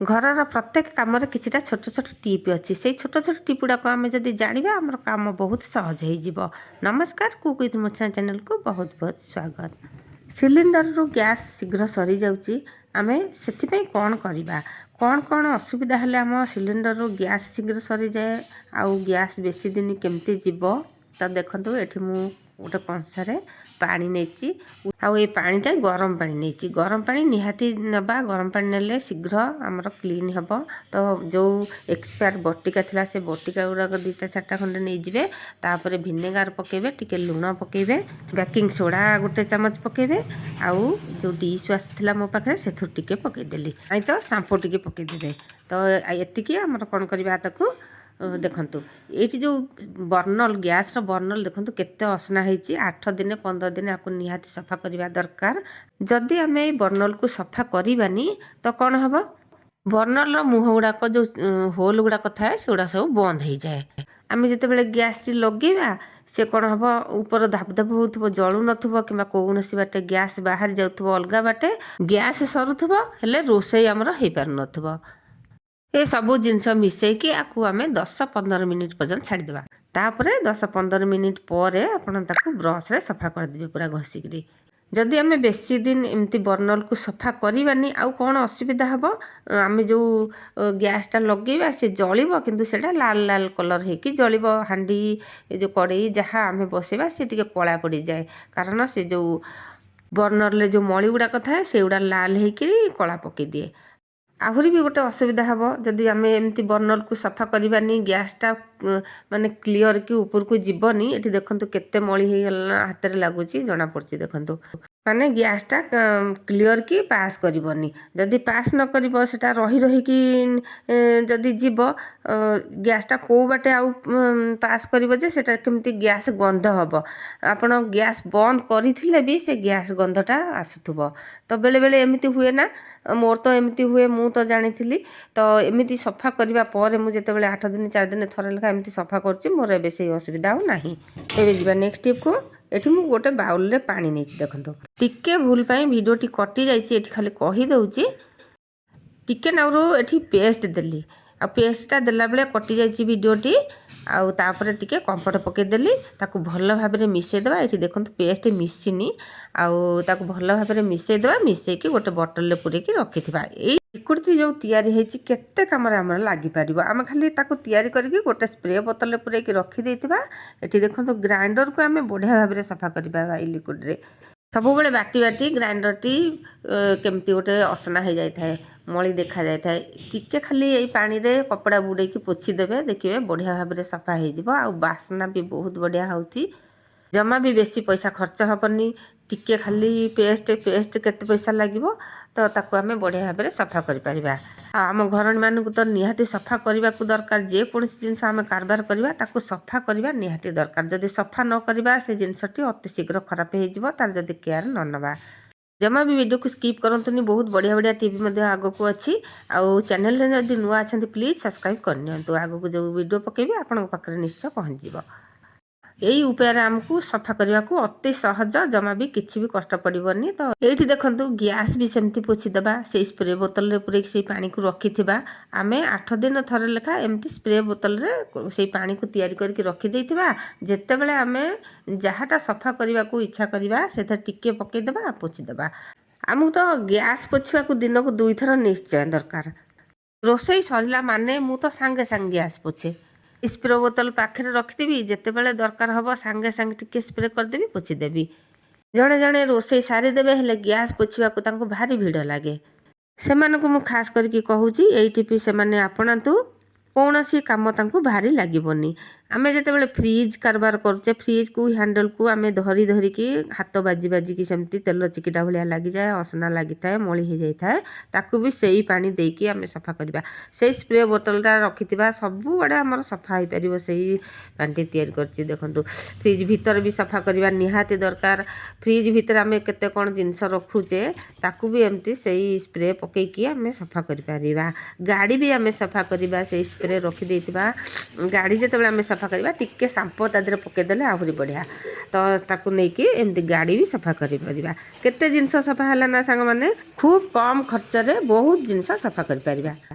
घरर प्रत्येक कम किसी छोट छोट टिप अच्छी से छोट छोट टिप गुड़ाक आम जदि जाना आम कम बहुत सहज हो। नमस्कार कुक विथ मोचना चैनल को बहुत बहुत स्वागत। सिलिंडर रु गैस शीघ्र सरी जाउची आमे सेथिपई कौन करवा कौन कौन असुविधा हेले आम सिलिंडर रु गैस शीघ्र सरी जाए आउ गैस बेसी दिन केमती जीव तो देखो ये मु गोटे कंसारे पानी नहीं आउ ये पानीटा गरम पानी नहीं गरम पानी निहाती नबा गरम पानी नेले शीघ्र आमर क्लीन हम तो जो एक्सपायर बटिका थिला से बटिका गुड़ाक दुईटा चार्टा खंडे नहीं जाए तापर भिनेगार पकेबे टिके लुण पकेबे बेकिंग सोडा गोटे चामच पकेबे आउ जो डिश वाश थिला मो पाखे से टिके पकईदेली आई तो सांपो टिके पकईदेबे तो एतिकी आमर कौन करवा ताकू देखंतु ये जो बर्नल गैस बर्नल देखंतु केते असना होती 8 दिन 15 दिन आपको निहाती सफा करवा दरकार। जदि आम बर्नल को सफा करवानी तो कौन हम बर्नल मुह गुड़ाक जो होल गुड़ाक थाए से गुड़ा सब बंद हो जाए। आम जिते गैस टी लगेगा से कौन हम ऊपर धाप धाप हो जलू नथुब कि कौन बाटे गैस बाहर जाऊँ अलग बाटे गैस सरुथब हेले रोषे आमर हो पार नथुब ये सबू जिनस मिसेकी आपको आम 10-15 मिनिट पर्यंत छाड़ीदेवा तापर 10-15 मिनिट पर आपड़ ब्रश रे सफा करदे पूरा घषिकी। जदि आम बेसी दिन एमती बर्नल को सफा करवानी आउ कौन असुविधा हम आम जो गैसटा लगेगा से जलिब किंतु सेटा लाल लाल कलर होगी जलिब हांडी जो कड़े जहाँ आम बसेबा से टिके कला पड़ जाए कारण से जो बर्नर जो मली गुड़ाक थाए से गुड़ा लाल होकर कला पकई दिए। आहरी भी गोटे असुविधा हम जदि आम एमती बर्नल को सफा करवानी गैसटा माने क्लीयर कि ऊपर को जीवनी ये देखो केते मली होगला हाथ में लगुच जना पड़ी देखो माने गैसटा क्लीयर कि पास करनी जदि पास न कर सेटा रही रही कि जदि जीव गैसटा कौ बाटे आउ पास कर सेटा केमती गैस गंध हम आपण गैस बंद करथिले भी से गैस गंधटा आसुथुब तो बेले बेले एमती हुए ना मोर तो एमती हुए मु तो जानी तो एमती सफा करने पर मुझे 8 दिन 4 दिन थर लेखा एमती सफा कर मोर ए से असुविधा ना। एबे जीवा नेक्स्ट टिप को एठी मु गोटे बाउल रे पानी नहीं देखो टिके भूल पाई भिडियोटी कटि जाइए खाली कहीदे टिके नाउरू एठी पेस्ट देली आ पेस्टा देला बेले कटि जाइए भिडियोटी आउ तापर टिके कंफर्ट पकईदेली ताकू भल भाव में मिसेदेवा ये देखो पेस्ट मिसिनी आउ ताकू भल भाव में मिसेदेवा मिसेकी गोटे बटल पूरे रखी लिक्विड जो तैयारी होती केते कम लगिपर आम खाली तैयारी करके गोटे स्प्रे बोतल पूरे रखी ये देखो ग्राइंडर को आम बढ़िया भाव में सफा करवा लिक्विड रे सब बड़े बाटी बाटी ग्राइंडर टी केमती गोटे असना हो जाए मली देखा जाए टिके खाली यही पानी रे कपड़ा बुड़े पोछीदेवे देखिए बढ़िया भाव में सफा हो बास्ना भी बहुत बढ़िया होती जमा भी बेसी पैसा खर्च हेनी टिके खाली पेस्ट केते पैसा लगे तो ताकू आम बढ़िया भाव में सफा कर आम घर मानक तो निहाती सफा करने को दरकार जेकोसी जिनस आम कारबार करवा ताकू सफा करवा निहाती दरकार जदि सफा न करवा से जिनसटी अति शीघ्र खराब हो तार जदि केयर न नवा जमा भी वीडियो को स्किप करंतुनी बहुत बढ़िया बढ़िया टीवी आग को अच्छी आउ चैनल जदि नुआ अच्छा प्लीज सब्सक्राइब करनी आग को जो वीडियो पकेबी आपण पाखे निश्चय पहुँच जाए। यही उपाय आमको सफा करने को अति सहज जमा भी किसी भी कष्ट पड़ोनी तो ये देखो गैस भी सेमती पोछीदेवा से स्प्रे बोतल पूरे से पानी को रखी आम 8 दिन थर लेखा एमती स्प्रे बोतल से पानी को तैयारी करके रखी जिते बड़े आम जहाँटा सफा करने को इच्छा करवा से टिके पकईदेवा पोछीदेवा आमको तो गैस पोछा को दिन को 2 थर निश्चय दरकार रोषे सरला माने मु तो सांगे सांगे गैस पोछे स्प्रे बोतल पाखे रखिदेवी जिते बड़े दरकार हम सांगे सांगे टिके स्प्रे करदेवी पोछीदेवी जड़े जड़े रोषे सारीदेवे हेले गैस पोछा को भारी भिड़ लगे से मु खास करके कहूँ ये टिपी से आपणातु कौन सी कम भारी लगभनी आम जिते फ्रिज कारबार करुचे फ्रिज को हैंडल को आम धरी धरिकी हाथ बाजी बाजिकी सेमती तेल चिकिटा भाया लगी जाए असना लगी था मली हो जाए ताकू भी सही पानी देकी आम सफा करवा से स्प्रे बोतलटा रखि सब बड़े आमर सफा हो पार से पानी तैयारी कर देखो फ्रिज भीतर भी सफा करवा निहाती दरकार फ्रिज भीतर आम केते कौन जिनस रखुचे ताकू भी एमती से स्प्रे पकईकी आम सफा कर गाड़ी भी आम सफा करवा से स्प्रे रखी गाड़ी जिते आम सफा करवा टिके सांपो ता देहरे पकईदेले आहरी बढ़िया तो ताकू नहीं एमती गाड़ी भी सफा कर केते जिनस सफा है ना सांग मैंने खूब कम खर्च रे बहुत जिनस सफा कर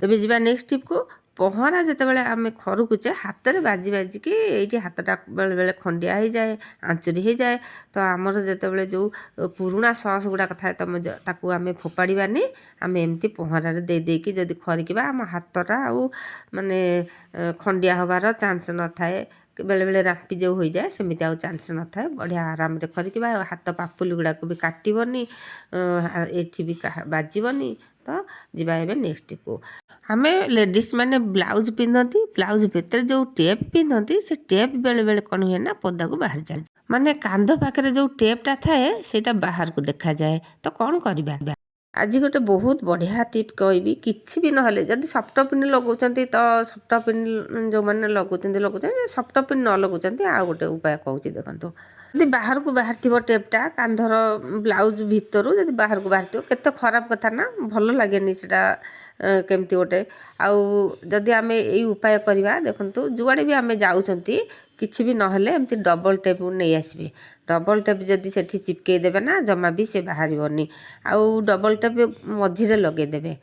जी नेक्स्ट टिप को पहरा जितेबाला आम खरुकुचे हाथ में बाजी बाजिकी ये हाथटा बेले बेले खंडिया हो जाए आंचुरी हो जाए तो आमर जितेबाला जो पुराणा सस गुड़ाक थाए तुम ताकू आम फोपाड़ानी आम एमती पहरार देदेकी जदि खरिका आम हाथटा आउ माने खंडिया हबार चांस न थाए बेले बेले रांपी जो हो जाए सेमती आउ चांस न थाए बढ़िया आराम रे खरिका हाथ पापुली गुड़ाक भी काटबनी एठी भी बाजबनी तो जीवा एबे नेक्स्ट को आमे लेडीज माने ब्लाउज पिंधती ब्लाउज भितर जो टेप पिंधती से टेप बेले बेले कौन हुए ना पदा को बाहर जाए माने कांध पाखे जो टेपटा थाए सेटा बाहर को देखा जाए तो कौन करबा आज गोटे बहुत बढ़िया टिप कहबी किसी भी नहले जदि सफ्ट पिन लगुंट तो सफ्ट पिन जो मैंने लगुंट सफ्ट पिन न लगुंट आ गोटे उपाय कहूँ देखो जब बाहर को बाहर थी टेपटा कांधर ब्लाउज भितर जब बाहर को बाहर केते खराब कथा ना भल लगे सेटा केमती गोटे आउ जदि आम यही उपाय करवा देखु जुआड़े भी आम जाऊँगी किसी भी नहले एमती डबल टेप नहीं आसबे डबल टेप जदि से चिपकई देवे ना जमा भी से बाहरनी आउ डबल टेप मझिरे लगेदेवे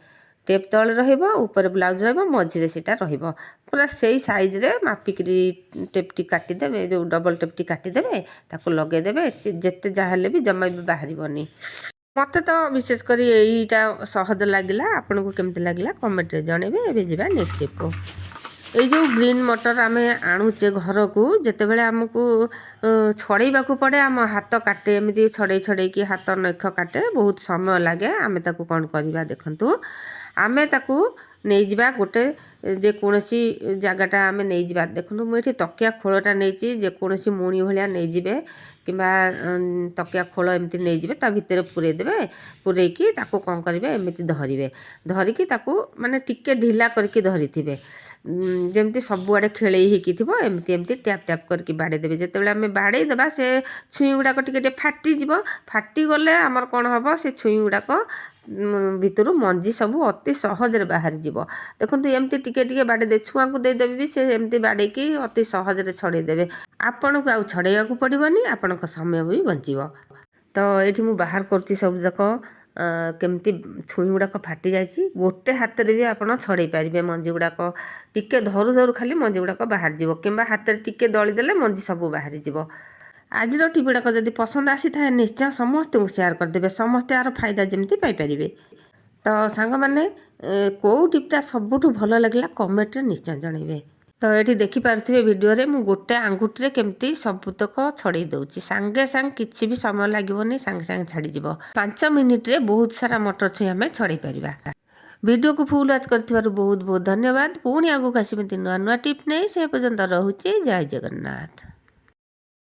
टेप तले ऊपर ब्लाउज मझिरे सेटा पूरा से साइज रे मापिकी टेपटी काटिदेवे जो डबल टेपटी काटिदेवे ताको लगेदेवे जिते जहाँ भी जमा भी बाहरनी मत तो विशेषकर यहीटा सहज लगे आपन को केमती लगे कमेंट रे जनइबे एबे जीवा नेक्स्ट टिप को ये जो ग्रीन मटर आम आणुचे घर को जिते बड़े आमको छड़ेबा पड़े आम हाथ काटे एमती छड़े छड़े कि हाथ नख काटे बहुत समय लगे आम ताकू कौन करवा देखु आम ताकू नहीं जा गोटे जेकोसी जगटा आम नहीं जा देखो मुझे तकिया खोलटा नहीं जेकोसी मुणी भाया नहीं जाए कि तकिया खोल एमती नहीं जाए ता भितर पूरे देवे पूरेकी ताकू कौन करेंगे एमती धरिवे धरिकी ताकू माने टिके ढिला करके धरी थे जमती सबुआड़े खेलई होकी थी एमती एमती टैप टैप करके बाड़ेदेवे जिते आम बाड़े देवा से छुई गुड़ाक टे फाटीज फाटीगले आमर कौन हम से छुई गुड़ाक भितर मंजी सब अति सहज बाहरी जीव देखो एमती टिके टिके बाड़े छुआ को देदेवी भी से एमती बाड़ेकी अति सहज छड़ेदेवे आपन को आउ छड़ेया पड़ोनी आपण समय भी बचीब तो ये मुझे बाहर कर सब जाक केमती छुई गुड़ाक फाटी जाइए गोटे हाथ में भी आप छड़े पारे मंजी गुड़ाक टिके धरू धरू खाली मंजी गुड़ाक बाहर जीव कि हाथ में टिके दलीदेले मंजी सब बाहरी जीव आज टिप गुड़ाक जब पसंद आसी था निश्चय समस्त को शेयर करदे समस्ते यार फायदा जमी पाइपर तो सांग मैंने कौ टिपटा सबुठ भल लगे कमेंट रे निश्चय जनइबे तो ये देखिपे भिडियो रे मु गोटे आंगुठी केमती सबुतक छड़े दूची सांगे सांग किसी भी समय लगे सांगे सांगे छाड़ीज 5 मिनिट रे बहुत सारा मटर छुई आम छड़े पारिबा वीडियो को फुल वाच कर बहुत बहुत धन्यवाद पुणी आगू आसमती नुआ नुआ टिप नहीं से पर्यंत रोचे जय जगन्नाथ।